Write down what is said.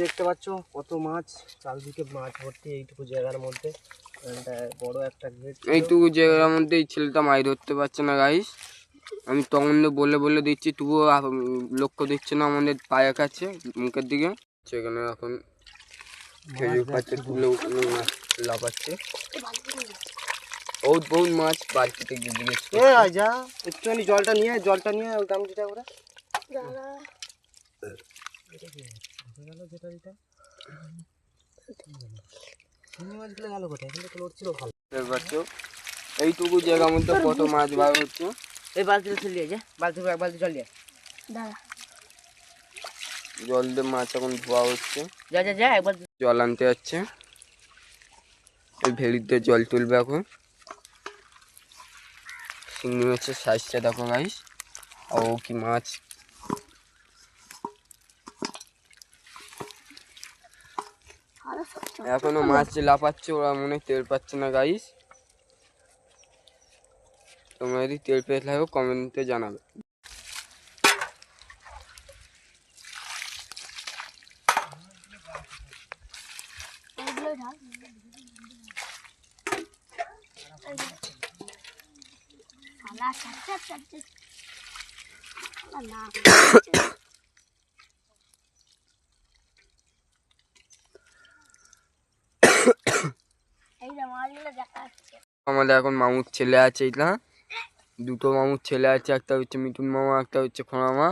দেখতে পাচ্ছ কত মাছ, চারদিকে মাছ ভর্তি এইটুকু জায়গার মধ্যে। বড় একটা গেট, এইটুকু জায়গার মধ্যে এই ছেলেটা মাছ ধরতে পারছে না গাইস। আমি তখন বলে বলে দিচ্ছি, তবুও লক্ষ্য দিচ্ছে না আমাদের পায়ের কাছে, মুখের দিকে। সেখানে এখন খেজুর পাচ্ছে, তুলে লাফাচ্ছে। বহুত বহুত মাছ বালতিতে গিয়ে যা একটুখানি জলটা নিয়ে ওই গামছিটা করে এইটুকু জায়গার মধ্যে কত মাছ বার হচ্ছে। এই বালতিটা চলিয়ে যা, বালতি এক বালতি জল দিয়ে জল দিয়ে মাছ এখন ধোয়া হচ্ছে। যা যা যা একবার জল আনতে যাচ্ছে, এই ভেড়িতে জল তুলবে এখন। চিংড়ি মাছের সাইজটা দেখো গাইস, ও কি মাছ। এখনো মাছ লাফাচ্ছে, ওরা মনে টের পাচ্ছে না গাইস। তোমরা যদি টের পেয়ে থাকো কমেন্টে জানাবে। আমাদের এখন মামুর ছেলে আছে, এটা দুটো মামুর ছেলে আছে, একটা হচ্ছে মিঠুন মামা, একটা হচ্ছে খোঁড়া মামা।